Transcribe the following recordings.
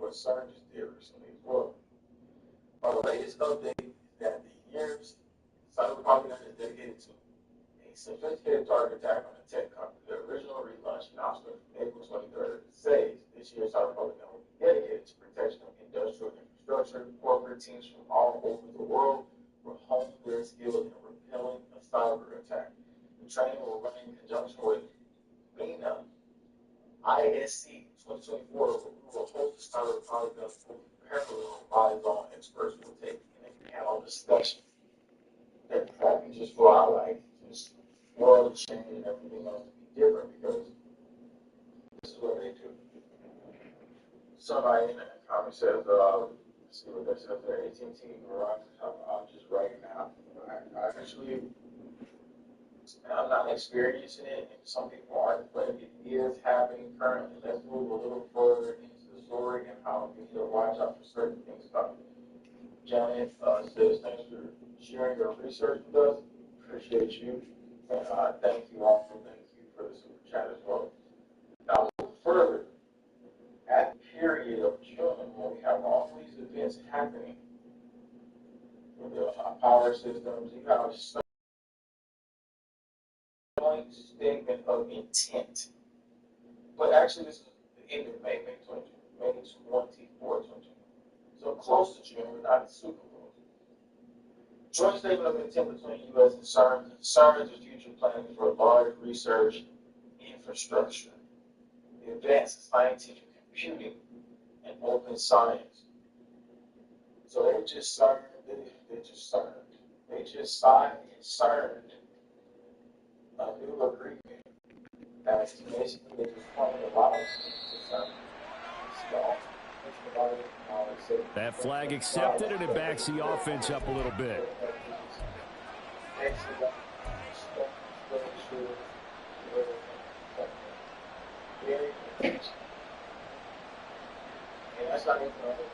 what CERN just did recently as well. Our latest update is that the year's cyber propaganda is dedicated to a sophisticated target attack on a tech company. The original relaunch announcement from April 23rd says this year's cyber propaganda will be dedicated to protection of industrial infrastructure. Corporate teams from all over the world will hone their skills in repelling a cyber attack. The training will run in conjunction with MENA ISC 2024, who will host the cyber propaganda parallel by experts will take in a panel discussion. That probably just for our like just world change and everything else to be different because this is what they do. Somebody in the comment says, let's see what that says there. AT&T Verizon. I'm just writing now. I actually, I'm not experiencing it, and some people aren't, but it is happening currently. Let's move a little further into the story and how we need to watch out for certain things about it. Janet says, thanks for sharing your research with us. Appreciate you. And thank you all for the super chat as well. Now, further, at the period of June, when we have all these events happening with the power systems, you have a statement of intent. But actually, this is the end of May 24, 2020. So close to June, we're not super close. Joint statement of intent between U.S. and CERN concerns the future planning for large research infrastructure, the advanced scientific computing, and open science. So they just signed and CERN a new agreement that's basically just pointing a lot of that flag accepted, and it backs the offense up a little bit. And that's not even what we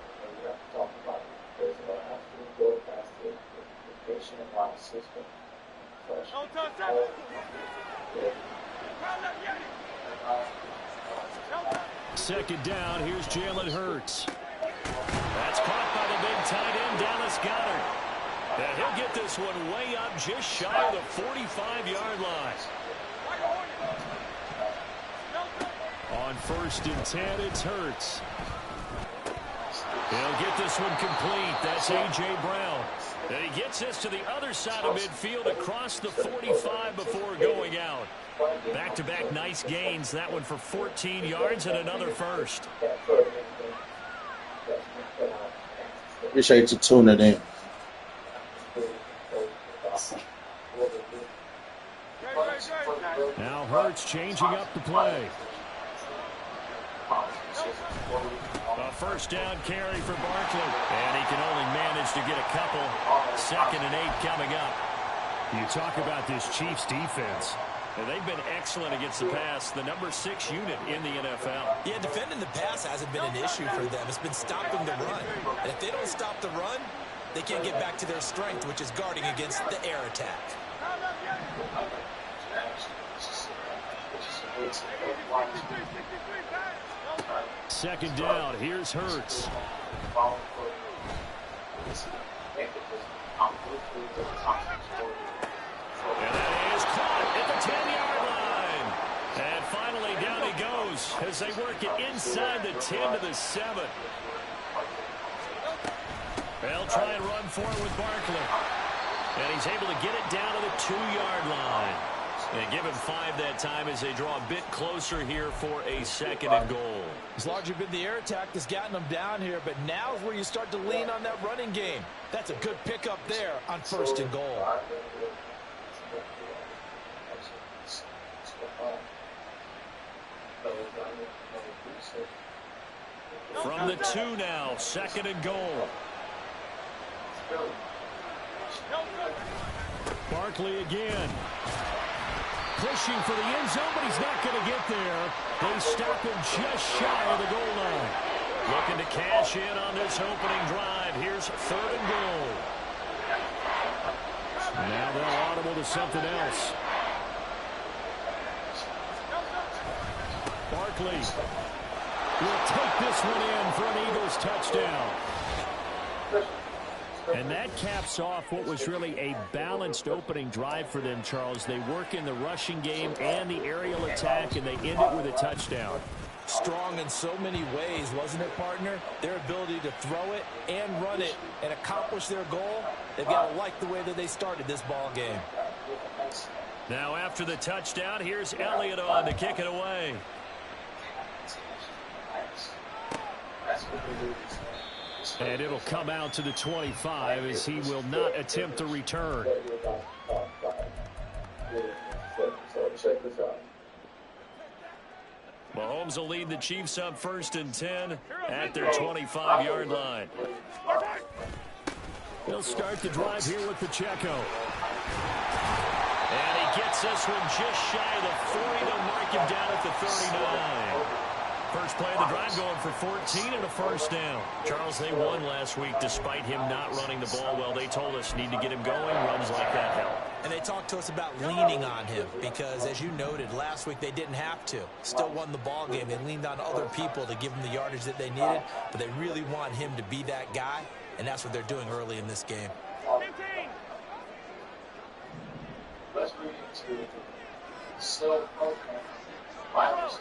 have to talk about because after we go past the patient line system, second down, here's Jalen Hurts. That's caught by the big tight end, Dallas Goedert. And he'll get this one way up just shy of the 45-yard line. On 1st and 10, it's Hurts. He'll get this one complete. That's A.J. Brown. And he gets this to the other side of midfield across the 45 before going out. Back-to-back nice gains. That one for 14 yards and another first. Appreciate you tuning in. Now Hurts changing up the play. A first down carry for Barkley. And he can only manage to get a couple. 2nd and 8 coming up. You talk about this Chiefs defense. And they've been excellent against the pass, the number 6 unit in the NFL. Yeah, defending the pass hasn't been an issue for them. It's been stopping the run. And if they don't stop the run, they can't get back to their strength, which is guarding against the air attack. Second down, here's Hurts. And that is caught at the 10-yard line. And finally down he goes as they work it inside the 10 to the 7. They'll try and run forward with Barkley. And he's able to get it down to the 2-yard line. And give him 5 that time as they draw a bit closer here for a 2nd and goal. It's largely been the air attack that's gotten them down here, but now is where you start to lean on that running game. That's a good pickup there on 1st and goal. From the 2 now, 2nd and goal. Barkley again. Pushing for the end zone, but he's not going to get there. They stop him just shy of the goal line. Looking to cash in on this opening drive. Here's 3rd and goal. Now they'll audible to something else. Barkley will take this one in for an Eagles touchdown. And that caps off what was really a balanced opening drive for them, Charles. They work in the rushing game and the aerial attack, and they end it with a touchdown. Strong in so many ways, wasn't it, partner? Their ability to throw it and run it and accomplish their goal, they've got to like the way that they started this ball game. Now after the touchdown, here's Elliott on to kick it away. And it'll come out to the 25 as he will not attempt to return. Mahomes will lead the Chiefs up 1st and 10 at their 25-yard line. He'll start the drive here with Pacheco. And he gets this one just shy of the 40 to mark him down at the 39. First play of the drive going for 14 and a first down. Charles, they won last week despite him not running the ball well. They told us need to get him going. Runs like that help. And they talked to us about leaning on him because, as you noted, last week they didn't have to. Still won the ball game. They leaned on other people to give them the yardage that they needed, but they really want him to be that guy, and that's what they're doing early in this game. Let's move into still program violence.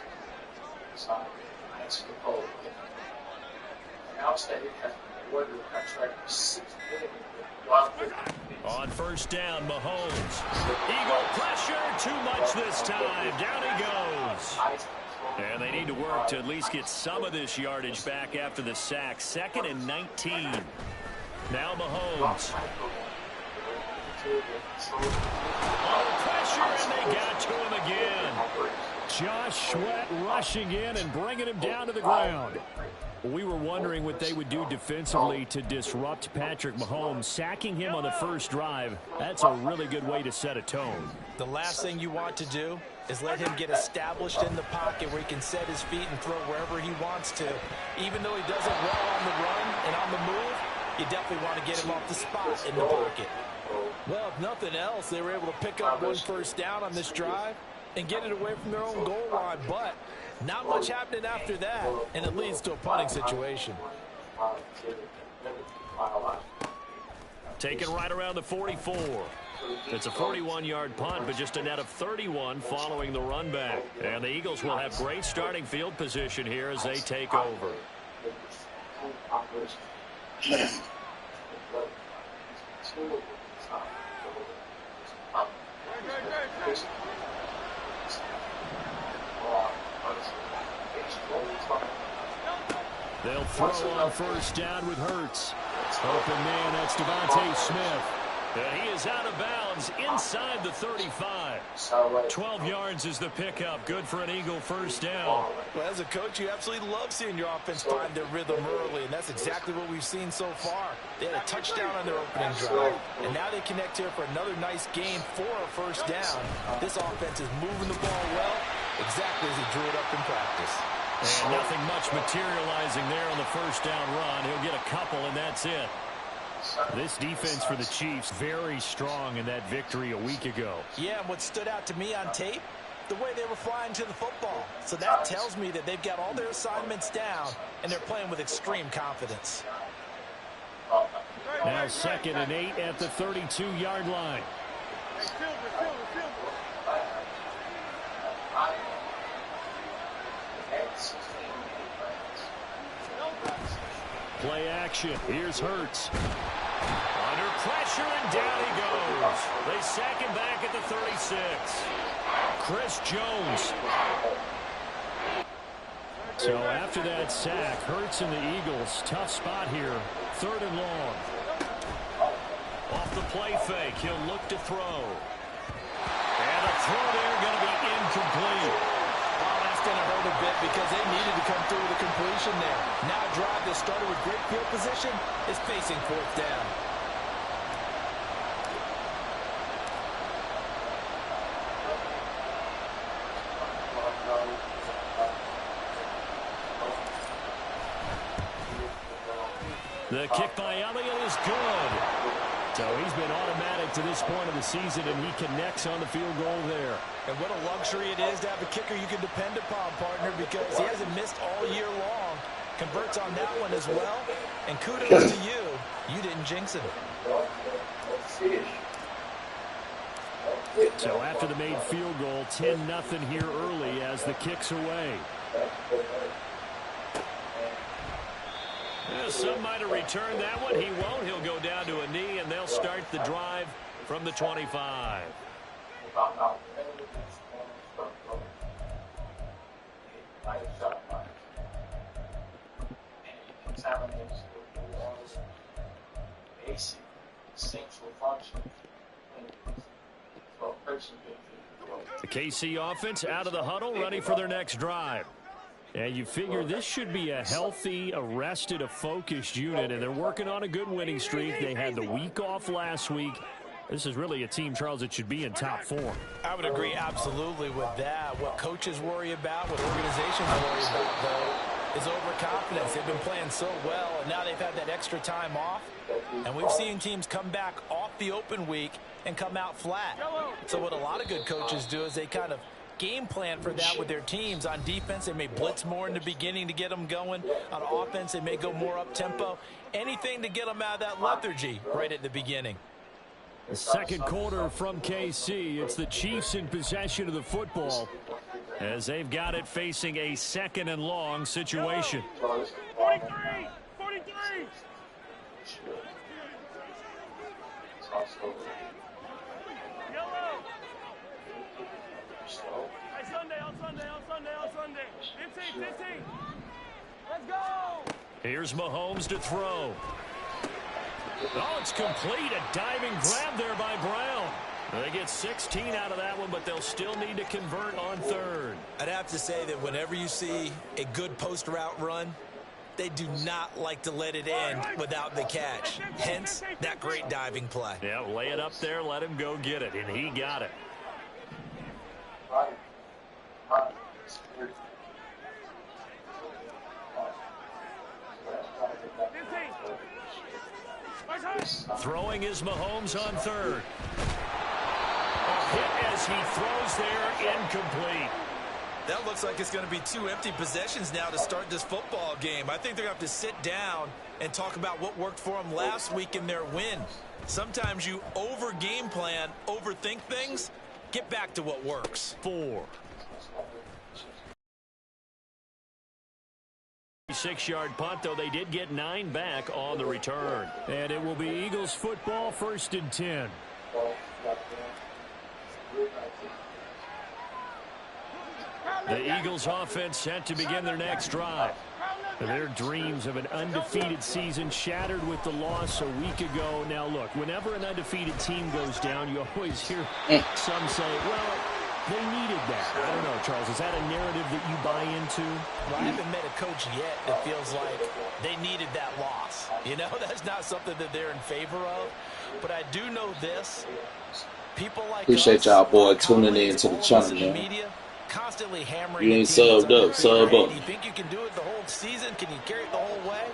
That's the goal. Announced that it has been awarded a contract for $6 million. On first down, Mahomes. Eagle pressure, too much this time. Down he goes. And they need to work to at least get some of this yardage back after the sack. 2nd and 19. Now Mahomes. On pressure, and they got to him again. Josh Sweat rushing in and bringing him down to the ground. We were wondering what they would do defensively to disrupt Patrick Mahomes. Sacking him on the first drive, that's a really good way to set a tone. The last thing you want to do is let him get established in the pocket where he can set his feet and throw wherever he wants to. Even though he does it well on the run and on the move, you definitely want to get him off the spot in the pocket. Well, if nothing else, they were able to pick up one first down on this drive and get it away from their own goal line, but not much happening after that, and it leads to a punting situation. Taken right around the 44. It's a 41-yard punt, but just a net of 31 following the run back. And the Eagles will have great starting field position here as they take over. They'll throw on first down with Hurts. Open man, that's Devontae Smith. And he is out of bounds inside the 35. 12 yards is the pickup. Good for an Eagle first down. Well, as a coach, you absolutely love seeing your offense find their rhythm early, and that's exactly what we've seen so far. They had a touchdown on their opening drive, and now they connect here for another nice gain for a first down. This offense is moving the ball well, exactly as he drew it up in practice. And nothing much materializing there on the first down run. He'll get a couple, and that's it. This defense for the Chiefs, very strong in that victory a week ago. Yeah, and what stood out to me on tape, the way they were flying to the football. So that tells me that they've got all their assignments down, and they're playing with extreme confidence. Now 2nd and 8 at the 32-yard line. Play action. Here's Hurts. Under pressure, and down he goes. They sack him back at the 36. Chris Jones. So after that sack, Hurts and the Eagles, tough spot here. 3rd and long. Off the play fake, he'll look to throw. And a throw there going to be incomplete. Going to hurt a bit because they needed to come through with a completion there. Now a drive that started with great field position is facing 4th down. The kick by Elliott is good. So he's been automatic to this point of the season, and he connects on the field goal there. And what a luxury it is to have a kicker you can depend upon, partner, because he hasn't missed all year long. Converts on that one as well. And kudos to you. You didn't jinx him. So after the made field goal, 10-0 here early as the kick's away. Some might have returned that one. He won't. He'll go down to a knee, and they'll start the drive from the 25. The KC offense out of the huddle, ready for their next drive. And you figure this should be a healthy, a rested, a focused unit, and they're working on a good winning streak. They had the week off last week. This is really a team, Charles, that should be in top form. I would agree absolutely with that. What coaches worry about, what organizations worry about, though, is overconfidence. They've been playing so well, and now they've had that extra time off. And we've seen teams come back off the open week and come out flat. So what a lot of good coaches do is they kind of game plan for that with their teams. On defense, they may blitz more in the beginning to get them going. On offense, they may go more up-tempo. Anything to get them out of that lethargy right at the beginning. The second quarter from KC. It's the Chiefs in possession of the football as they've got it facing a 2nd and long situation. 43! 43! Yellow! On Sunday. 15. Let's go! Here's Mahomes to throw. Oh, it's complete. A diving grab there by Brown. They get 16 out of that one, but they'll still need to convert on 3rd. I'd have to say that whenever you see a good post route run, they do not like to let it end without the catch. Hence, that great diving play. Yeah, lay it up there, let him go get it, and he got it. Throwing is Mahomes on 3rd. A hit as he throws there, incomplete. That looks like it's going to be 2 empty possessions now to start this football game. I think they're going to have to sit down and talk about what worked for them last week in their win. Sometimes you over-game plan, overthink things. Get back to what works. 4. 6-yard punt, though they did get 9 back on the return. And it will be Eagles football, 1st and 10. The Eagles offense set to begin their next drive. Their dreams of an undefeated season shattered with the loss a week ago. Now, look, whenever an undefeated team goes down, you always hear some say, well, they needed that. I don't know, Charles. Is that a narrative that you buy into? Well, I haven't met a coach yet that feels like they needed that loss. You know, that's not something that they're in favor of. But I do know this. People like appreciate y'all boy tuning in to the channel, man. Media, constantly hammering. You ain't subbed up, sub up. You think you can do it the whole season? Can you carry it the whole way?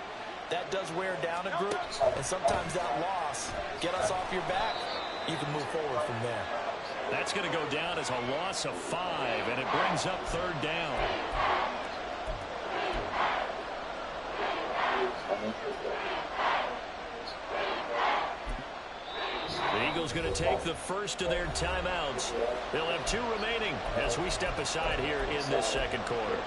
That does wear down a group. And sometimes that loss, get us off your back, you can move forward from there. That's going to go down as a loss of 5, and it brings up 3rd down. The Eagles going to take the first of their timeouts. They'll have 2 remaining as we step aside here in this second quarter.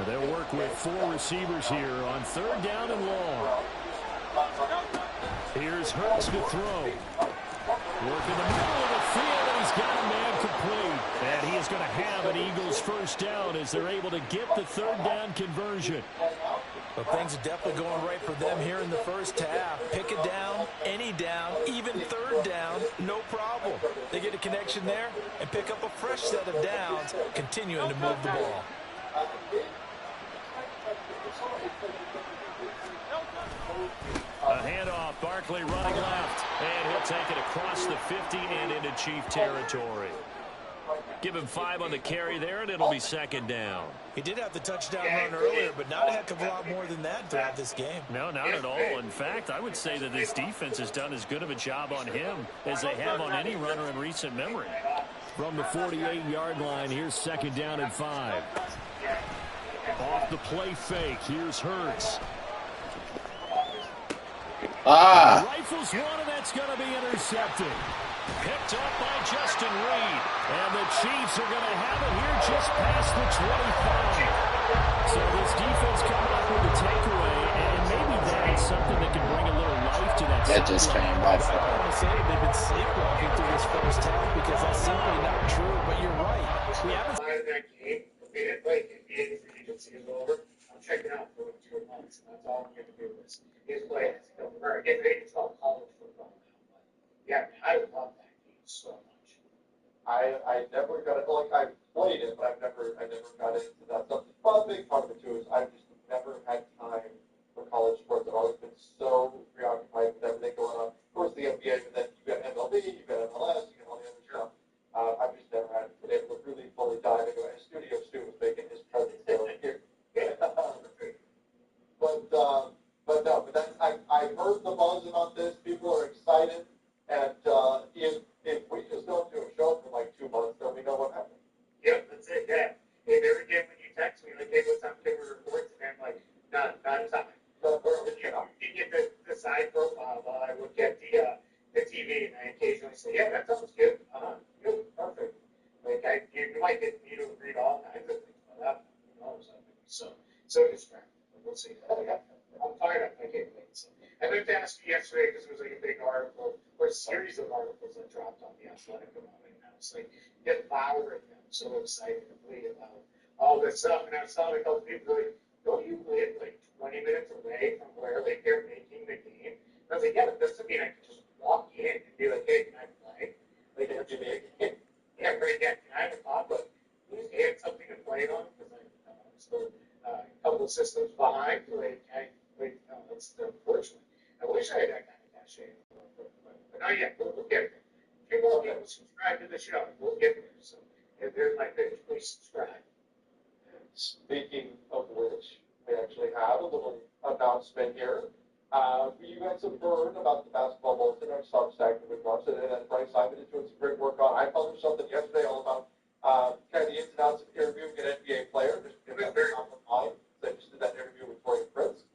They'll work with 4 receivers here on 3rd down and long. Here's Hurts to throw. Work in the middle of the field, and he's got a man complete. And he is going to have an Eagles first down as they're able to get the 3rd down conversion. Well, things are definitely going right for them here in the first half. Pick a down, any down, even 3rd down, no problem. They get a connection there and pick up a fresh set of downs, continuing to move the ball. A handoff, Barkley running left, and he'll take it across the 50 and into Chief territory. Give him 5 on the carry there, and it'll be second down. He did have the touchdown run earlier, but not a heck of a lot more than that throughout this game. No, not at all. In fact, I would say that this defense has done as good of a job on him as they have on any runner in recent memory. From the 48-yard line, here's second down and 5. Off the play fake, here's Hurts. Rifles one, and that's going to be intercepted. Picked up by Justin Reed. And the Chiefs are going to have it here just past the 25. So this defense coming up with the takeaway, and maybe that's something that can bring a little life to that. That just came right I don't want to say they've been sleepwalking through this first half because that's simply not true, but you're right. We haven't. That game, like NBA free agency is over, I'm checking out for 2 months, and that's all I'm going to do is play. It's called college football now, but yeah, I love that game so much. I never got it. Like I played it, but I never got into that stuff. But a big part of it too is I've just never had time for college sports. I've always been so preoccupied with everything going on. Of course, the NBA, but then you got MLB, you got MLS, you got all the other stuff. I've just never been able to really fully dive into it. Studio Stu was making his presence there here. But that's I heard the buzz about this. People are excited, and if we just don't do a show for like 2 months, then we know what happened. Yep, that's it. Yeah. And every game when you text me like, "Hey, what time can we record?" and I'm like, "Not time." You get the side profile while I look at the TV, and I occasionally say, "Yeah, that sounds good. Good, perfect." Like you might get me to read all kinds of things, but that so distracting. We'll see. I'm fired up. I can't wait. So I meant to ask you yesterday because it was like a big article or a series of articles that dropped on the Athletic about it. And I was like devouring them, so excitedly about all this stuff. And I was telling a couple people, like, don't you live like 20 minutes away from where like they're making the game? And I was like, yeah, but doesn't mean I can just walk in and be like, hey, can I play? Like, give me a game. Yeah, right. Yeah, can I have a thought? But please get something to play it on because I'm still a couple of systems behind. That's unfortunate. I wish I had that kind of cachet. But not yet. We'll get there. A few more people subscribe to the show. We'll get there. So if there's my pitch, please subscribe. Speaking of which, we actually have a little announcement here. You guys have heard about the basketball bulletin on Substack that we've launched, and Bryce Simon is doing some great work on. I published something yesterday all about kind of the ins and outs of interviewing an NBA player. Just very top of mind. So I just did that interview with Tori Prince.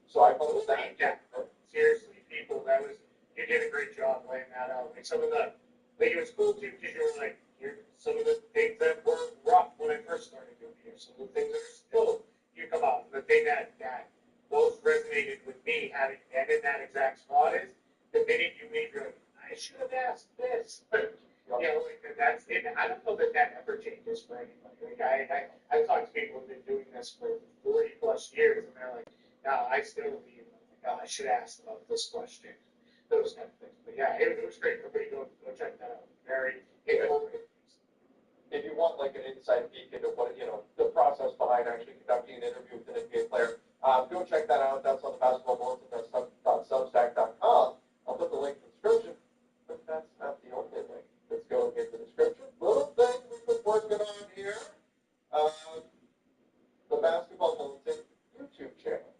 So I published that. Yeah. Seriously, people, you did a great job laying that out. Like some of the, like it was cool too because you were like, some of the things that were rough when I first started doing here. Some of the things that are still, you come out. The thing that most resonated with me having been in that exact spot is the minute you leave, you're like, I should have asked this. But, like that's it. I don't know that ever changes for anybody. Like I've talked to people who've been doing this for 40 plus years, and they're like, no, I still leave. Like, I should ask about this question. Those kind of things. But yeah, it was great. Everybody go check that out. Very informative. If you want like an inside peek into what the process behind actually conducting an interview with an NBA player, go check that out. That's on the basketball bulletin. That's substack.com. I'll put the link in the description, but that's not the only link that's going in the description. Little thing we've been working on here. The basketball bulletin YouTube channel,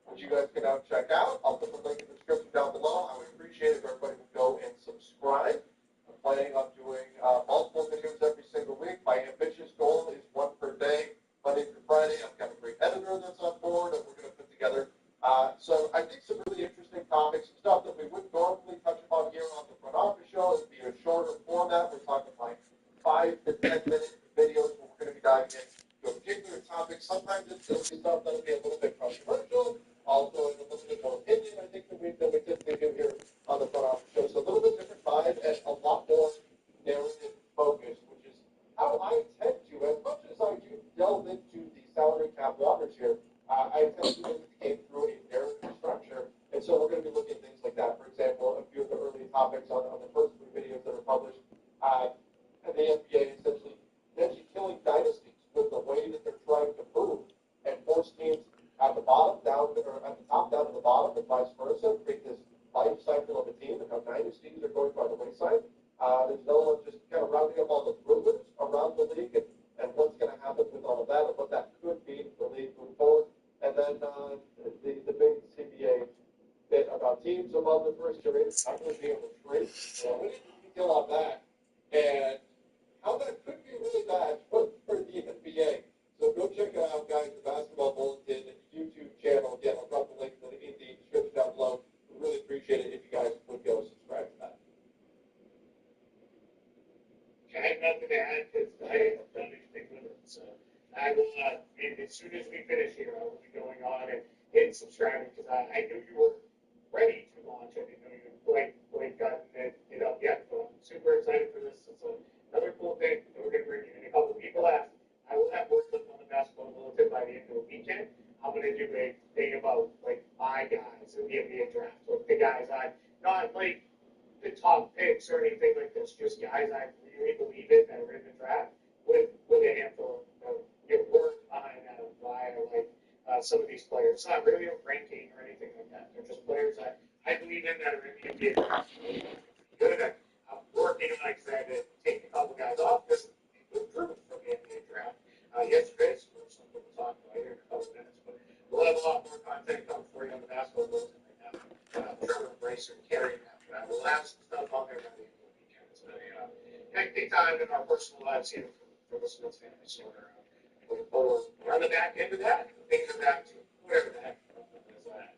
which you guys can now check out. I'll put the link in the description down below. I would appreciate it if everybody would go and subscribe. I'm planning on doing multiple videos every single week. My ambitious goal is one per day, Monday through Friday. I've got a great editor that's on board, and we're going to put together. So I think some really interesting topics, some stuff that we wouldn't normally touch upon here on the Front Office Show. It'd be a shorter format. We're talking like 5 to 10 minute videos where we're going to be diving into a particular topic. Sometimes it's going to be stuff that'll be a little bit controversial. Also, a little bit more opinion, I think, that we typically do here on the Front Office Show. So a little bit different vibe and a lot more narrative focused, which is how I tend to, as much as I do delve into the salary cap waters here, I tend to look at the game through a narrative structure. And so we're going to be looking at things like that. For example, a few of the early topics on the first 3 videos that are published, the NBA essentially killing dynasties with the way that they're trying to move and force teams at the bottom down to kind of rounding up all the rumors around the league and what's going to happen with all of that and what that could mean for the league moving forward. And then the big CBA bit about teams above the first tier not going to be able to trade. We need to detail on that and how that could be really bad for the NBA. So go check it out, guys. The Basketball Bulletin YouTube channel. Again, I'll drop the link in the description down below. We really appreciate it if you guys would go subscribe to that. I have nothing to add because I have done anything with it. So I will, as soon as we finish here, I will be going on and hitting subscribing because I knew you were ready to launch. I didn't know you had quite gotten it up yet. So I'm super excited for this. It's another cool thing that we're going to bring in. A couple of people asked. I will have words on the Basketball Bulletin by the end of the weekend. I'm going to do a thing about like my guys in the NBA draft, like the guys not like the top picks or anything like this, just guys I really believe in that are in the draft with a handful of words behind that of why I like some of these players. It's not really a ranking or anything like that. They're just players I believe in that are in the NBA draft. Good. I'm working on it because I had to take a couple guys off because they were driven from the NBA draft yesterday, so there's something to talk about here in a couple minutes. But we'll have a lot more content coming for you on the Basketball Bulletin right now. Trevor Bracer carrying that. But we'll have some stuff on there by the end of the weekend. It's been a hectic time in our personal lives here for the Smith family. So we're on the back end of that. Things are back to whatever the heck is that.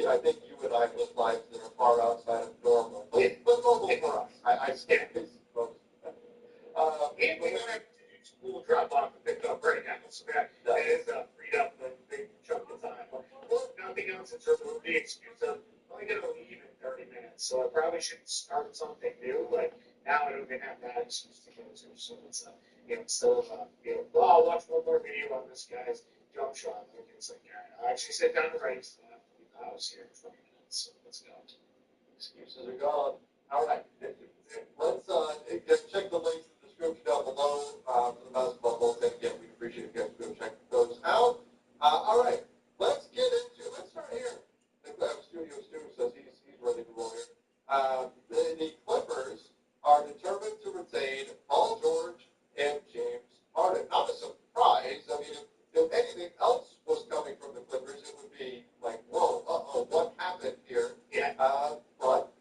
I think you and I live lives that are far outside of normal. But normal for us. I stand this. And we don't have to do school drop off and pick up right now. So that is freed up a big chunk of time. Well, nothing else in terms of the excuse of I'm only going to leave in 30 minutes. So I probably should start something new. Like now I don't even have that excuse to go to. So it's still well, I'll watch one more video on this guy's jump shot. Like it's like, all right, I'll actually sit down and write. So I have to leave the house here in 20 minutes. So let's go. Excuses are gone. All right. Let's check the links in the description down below for the Basketball Bulletin. Again, we appreciate you guys go check those out. All right. Let's start here. Studio Stu says he's ready to roll here. The Clippers are determined to retain Paul George and James Harden. Not a surprise. I mean, if anything else was coming from the Clippers, it would be like, whoa, what happened here? Yeah. But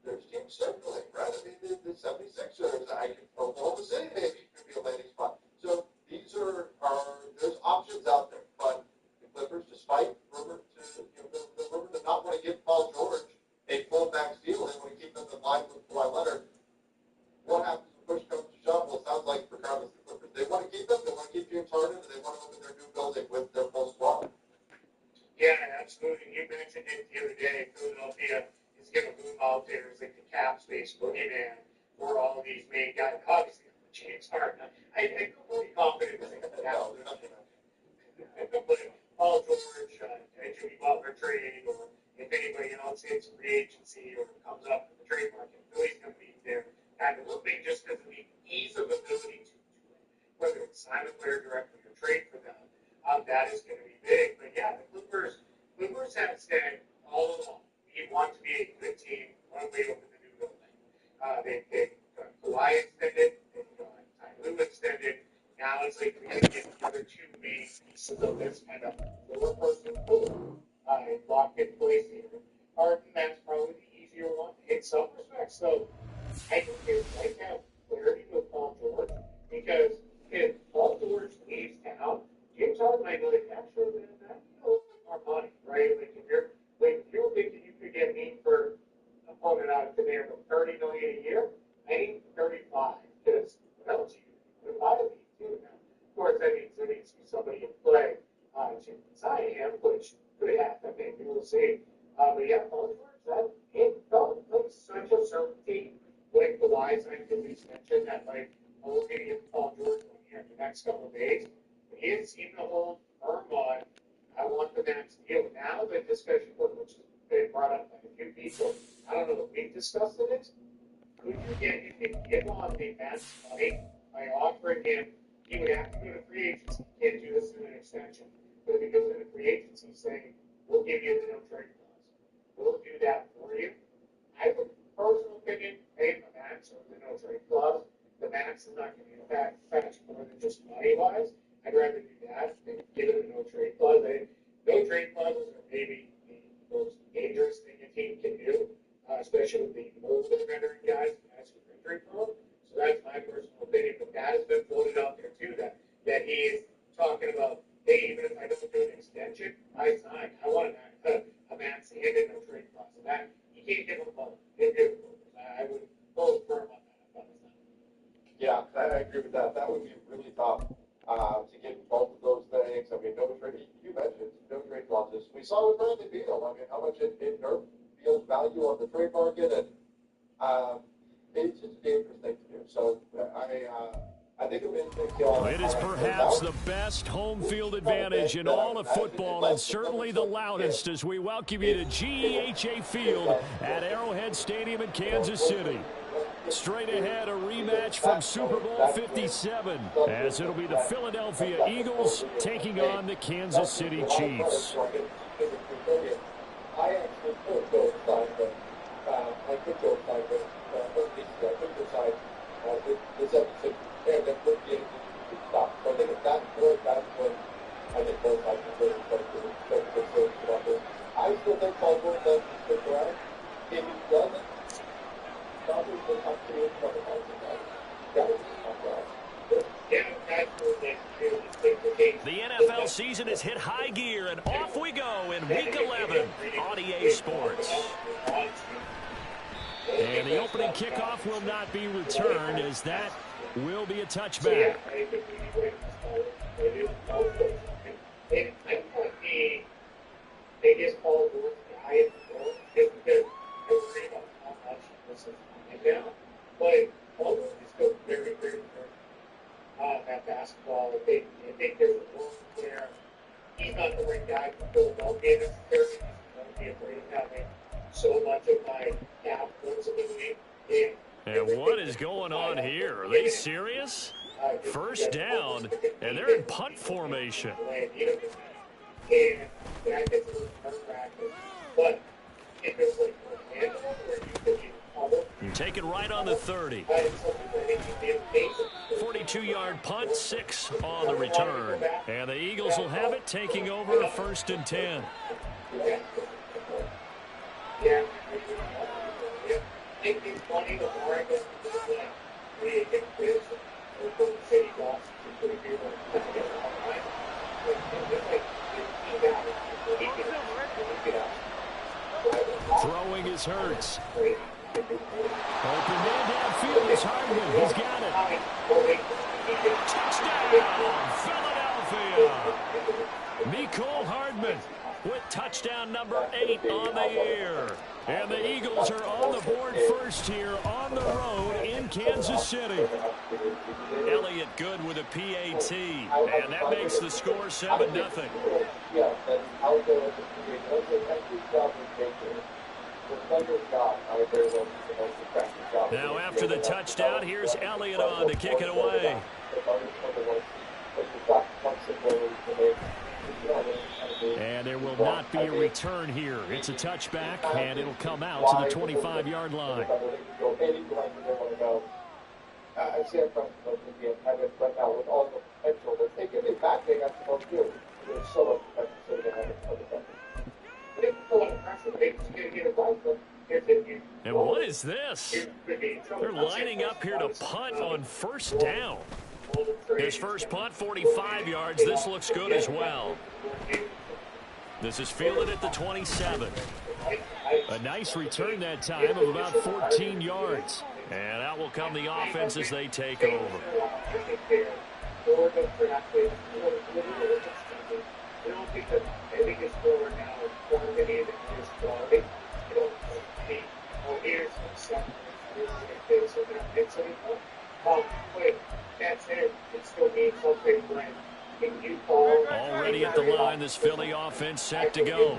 there's teams circling, right? I mean, the 76ers, Oklahoma City maybe could be a landing spot. So these there's options out there. But the Clippers, despite the rumor to not want to give Paul George a full max deal, they want to keep them in line with Kawhi Leonard. What happens when push comes to shove? Well, it sounds like regardless of the Clippers, they want to keep them. They want to keep James Harden, and they want to open their new building with their full squad. Yeah, absolutely. You mentioned it the other day. Philadelphia is going to move out there as like the cap space boogeyman for all of these main guys. Obviously, James Harden. I feel pretty confident that they can have but Paul George, Jimmy Butler trade, or if anybody else hits free agency or comes up in the trade market, Philly's going to be there kind of looping just because of the ease of ability to whether it's sign a player directly or trade for them. That is going to be big. But yeah, the Clippers have said all along, we want to be a good team when we open the new building. They got Kawhi extended, they got Ty Lue extended. Now it's like we got to get the other two main pieces of this kind of four-person pool locked in place here. Harden, that's probably the easier one in some respects. So I think it's nice to have clarity with Paul George because if Paul George leaves town, James Harden might be like, actually, man, more money, right? Like if you're thinking you could get me for a opponent out of today for $30 million a year, I need 35 because what else you could buy me too now. Of course, that means there needs to be somebody in play to sign him, which could happen. Maybe we'll see. But yeah, Paul George, that ain't felt like such a certainty when Kawhi signed his extension that like, oh, we're going to get Paul George here in the next couple of days. He didn't seem to hold firm on, I want the max deal. Now the discussion, which has been brought up by a few people, I don't know if we've discussed it, could you could give on the max money by offering him, he would have to go to free agency. He can't do this in an extension. But if he goes into free agency saying, we'll give you the no trade clause, we'll do that for you. I have a personal opinion, pay him a max or the no trade clause. The max is not going to impact fetch more than just money-wise. I'd rather do that than give it a no trade clause. No trade clauses are maybe the most dangerous thing a team can do, especially with the older veteran guys that's injury prone. So that's my personal opinion. But that has been floated out there too, that he is talking about, hey, even if I don't do an extension, I sign. I want a max and a no trade clause. And that you can't give them both. I would vote firm on that. Yeah, I agree with that. That would be really tough to get both of those things. I mean, no trade. You mentioned no trade clauses. We saw with Brandon Beal. I mean, how much it nerfed Beal's value on the trade market, and it's just a dangerous thing to do. So I think it is perhaps the best home field advantage in all of football, and certainly the loudest, as we welcome you to GEHA Field at Arrowhead Stadium in Kansas City. Straight ahead, a rematch from Super Bowl 57, as it'll be the Philadelphia Eagles taking on the Kansas City Chiefs. I actually could go inside, but I could go inside, but at least I could go inside the 76 and then put the 80 stop. So I think if that's good, that's when I think both sides can really start to say about this. I still think Baltimore does stick around. If he doesn't, probably will have to do another The NFL season has hit high gear, and off we go in Week 11 on EA Sports. And the opening kickoff will not be returned, as that will be a touchback. Biggest ball worth guy in the world just because I worry about how much this is right now. But Baltimore is still very, very good at basketball. I think there's a world where he's not the right guy for Philadelphia necessarily. He's going to be afraid of having so much of my cap flexibility. And what is going on here? Are they serious? First down, and they're in punt formation. Take it right on the 30. 42-yard punt, 6 on the return. And the Eagles will have it, taking over 1st and 10. Throwing is Hurts. Open man downfield is Hardman. He's got it. Touchdown, Philadelphia. Mecole Hardman with touchdown number 8 on the year. And the Eagles are on the board first here on the road in Kansas City. Elliott good with a PAT, and that makes the score 7-0. Now after the touchdown, here's Elliott on to kick it away. And there will not be a return here. It's a touchback, and it'll come out to the 25-yard line. I see it from right now with all the potential that they get it back. They got supposed to do. There's so much potential. And what is this? They're lining up here to punt on first down. His first punt, 45 yards. This looks good as well. This is fielded at the 27. A nice return that time of about 14 yards. And out will come the offense as they take over. Already at the line, this Philly offense set to go.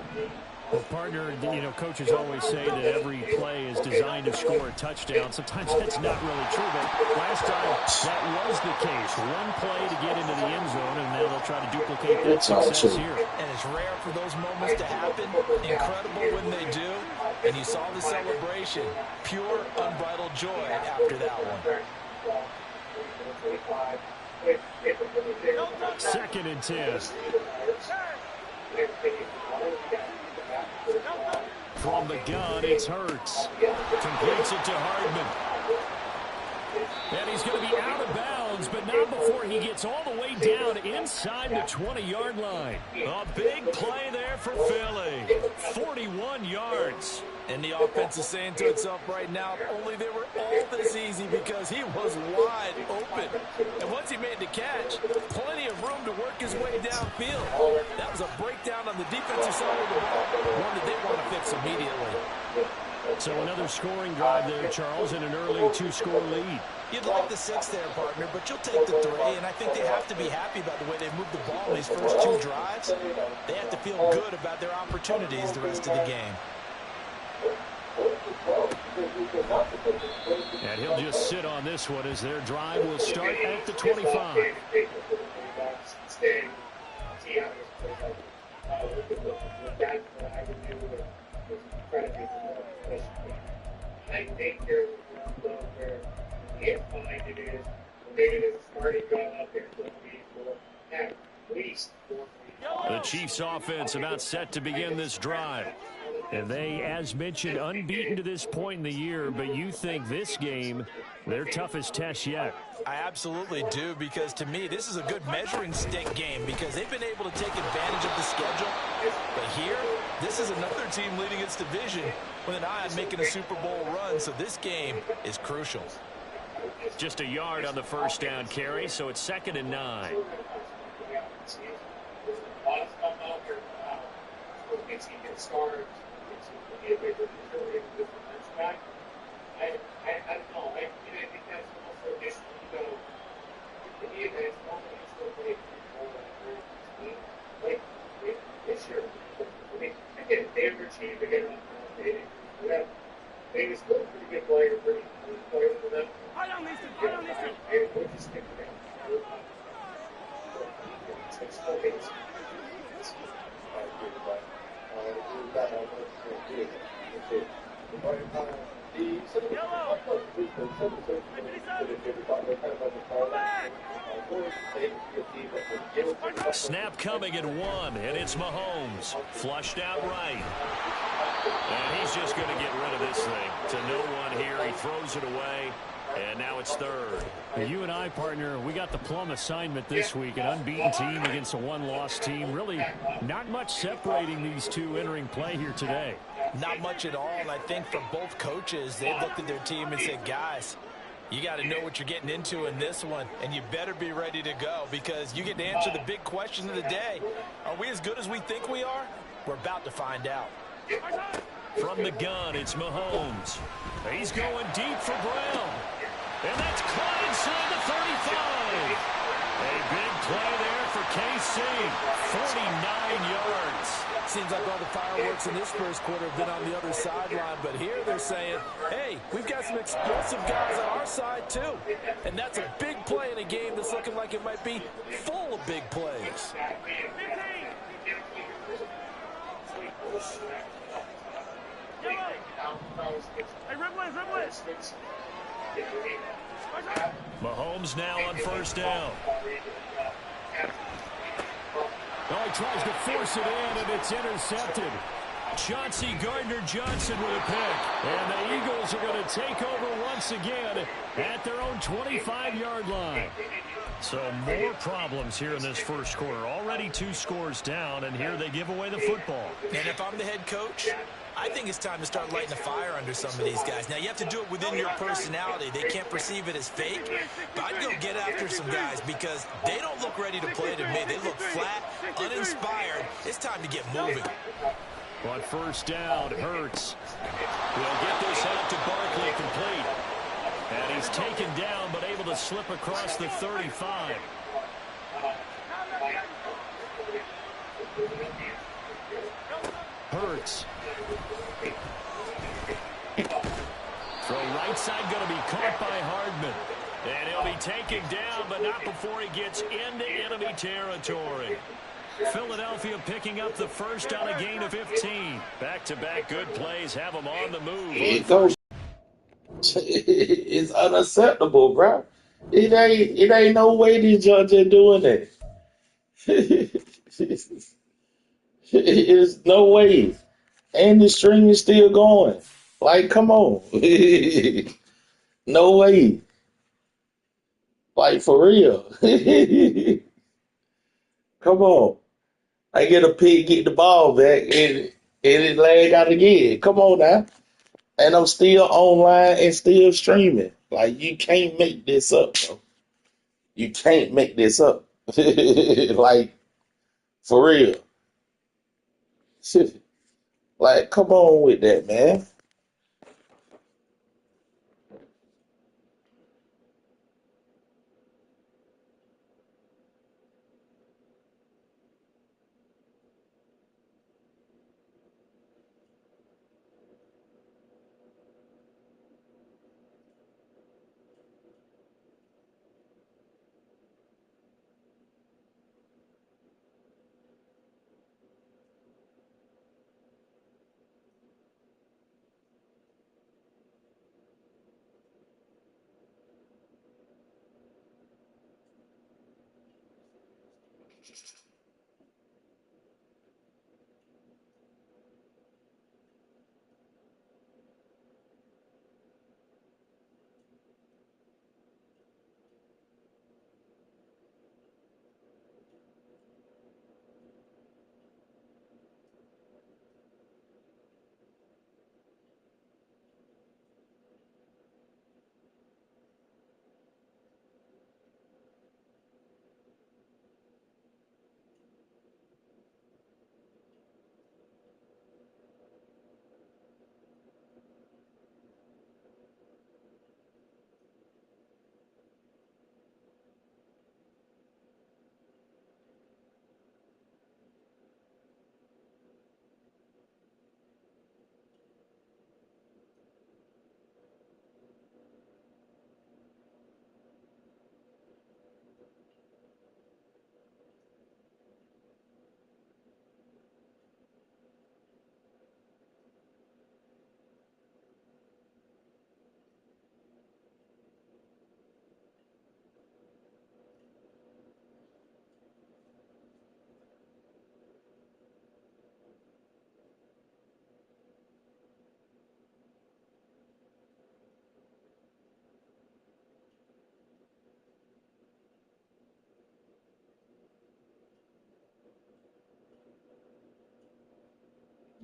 Well, partner, coaches always say that every play is designed to score a touchdown. Sometimes that's not really true, but last time that was the case. One play to get into the end zone, and now they'll try to duplicate that success here. And it's rare for those moments to happen. Incredible when they do. And you saw the celebration. Pure, unbridled joy after that one. 2nd and 10. From the gun, it's Hurts. Completes it to Hardman. And he's going to be out of bounds, but not before he gets all the way down inside the 20-yard line. A big play there for Philly. 41 yards. And the offense is saying to itself right now, only they were all this easy because he was wide open. And once he made the catch, plenty of room to work his way downfield. That was a breakdown on the defensive side of the ball, one that they want to fix immediately. So another scoring drive there, Charles, and an early 2-score lead. You'd like the 6 there, partner, but you'll take the 3, and I think they have to be happy about the way they moved the ball in these first 2 drives. They have to feel good about their opportunities the rest of the game. And he'll just sit on this one as their drive will start at the 25. I think there's where if it is, maybe there's a starting gun up there for at least 4 weeks. The Chiefs offense about set to begin this drive. And they, as mentioned, unbeaten to this point in the year, but you think this game, their toughest test yet. I absolutely do, because to me, this is a good measuring stick game because they've been able to take advantage of the schedule. But here, this is another team leading its division with an eye on making a Super Bowl run, so this game is crucial. Just a yard on the first down carry, so it's 2nd and 9. I don't know. I think that's also just, to me, that's normally still play like this year. I mean, I get a favorite team to get on whatever. They was still a pretty good player, pretty good player for them. I don't listen. We'll just stick with them. It's still things. Snap coming at 1, and it's Mahomes. Flushed out right. And he's just going to get rid of this thing. To no one here. He throws it away. And now it's 3rd. You and I, partner, we got the plum assignment this week. An unbeaten team against a one-loss team. Really not much separating these two entering play here today. Not much at all, and I think for both coaches, they've looked at their team and said, guys, you got to know what you're getting into in this one, and you better be ready to go because you get to answer the big question of the day. Are we as good as we think we are? We're about to find out. From the gun, it's Mahomes. He's going deep for Brown. And that's caught inside the 35. A big play there for KC. 49 yards. Seems like all the fireworks in this first quarter have been on the other sideline, but here they're saying, hey, we've got some explosive guys on our side too. And that's a big play in a game that's looking like it might be full of big plays. Hey, Ribley. Mahomes now on first down. Oh, he tries to force it in, and it's intercepted. Chauncey Gardner-Johnson with a pick. And the Eagles are going to take over once again at their own 25-yard line. So more problems here in this first quarter. Already 2 scores down, and here they give away the football. And if I'm the head coach, I think it's time to start lighting a fire under some of these guys. Now, you have to do it within your personality. They can't perceive it as fake. But I'd go get after some guys because they don't look ready to play to me. They look flat, uninspired. It's time to get moving. On first down, Hurts will get this out to Barkley complete. And he's taken down but able to slip across the 35. Hurts. Throw right side going to be caught by Hardman. And he'll be taken down, but not before he gets into enemy territory. Philadelphia picking up the first on a gain of 15. Back-to-back good plays have them on the move. It goes. It's unacceptable, bro. It ain't no way these judges are doing that. It's no way. And the string is still going. Like, come on. No way. Like, for real. Come on. I get a pick, get the ball back, and it lag out again. Come on now. And I'm still online and still streaming. Like, you can't make this up, bro. You can't make this up. Like, for real. Like, come on with that, man.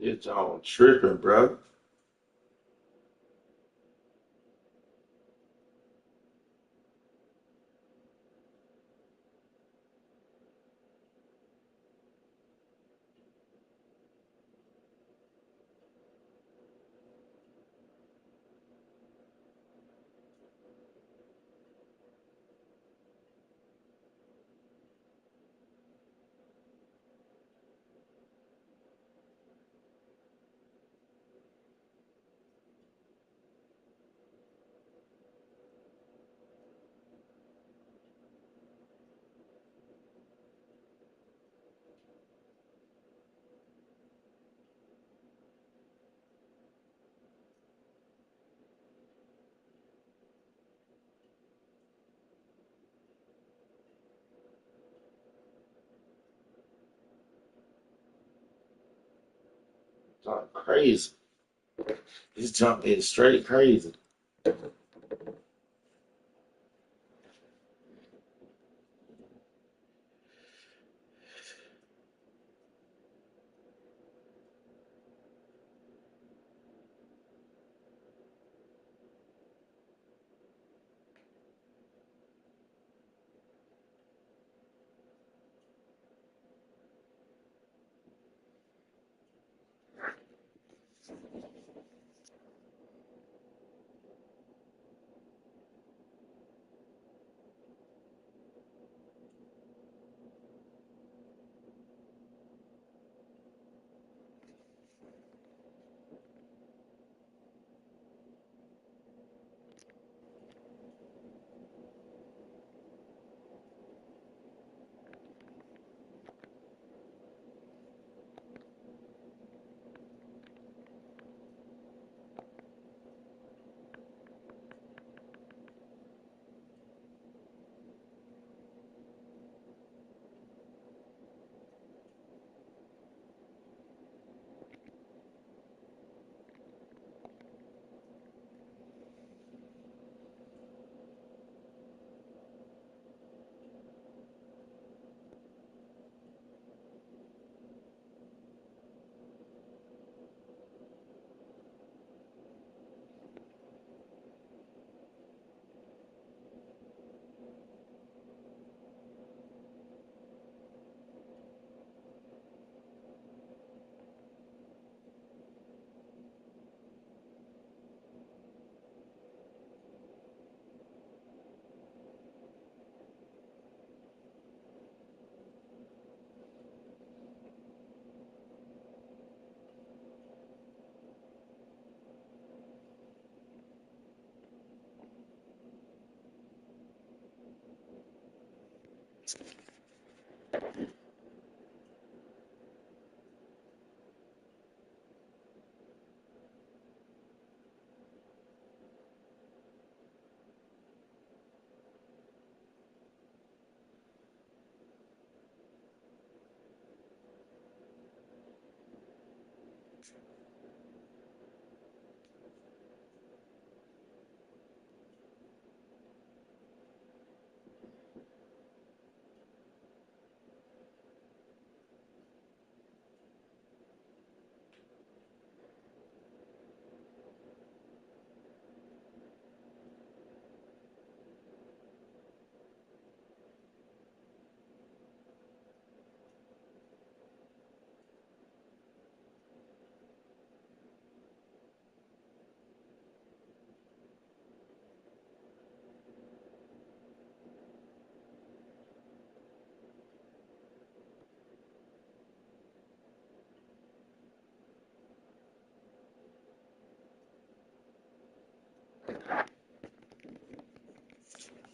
It's all tripping, bro. It's all crazy. This jump is straight crazy.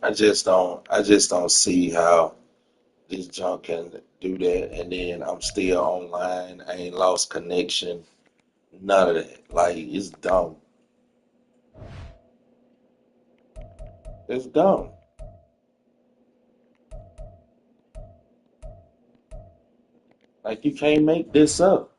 I just don't see how this junk can do that, and then I'm still online. I ain't lost connection. None of that. Like, it's dumb. It's dumb. Like, you can't make this up.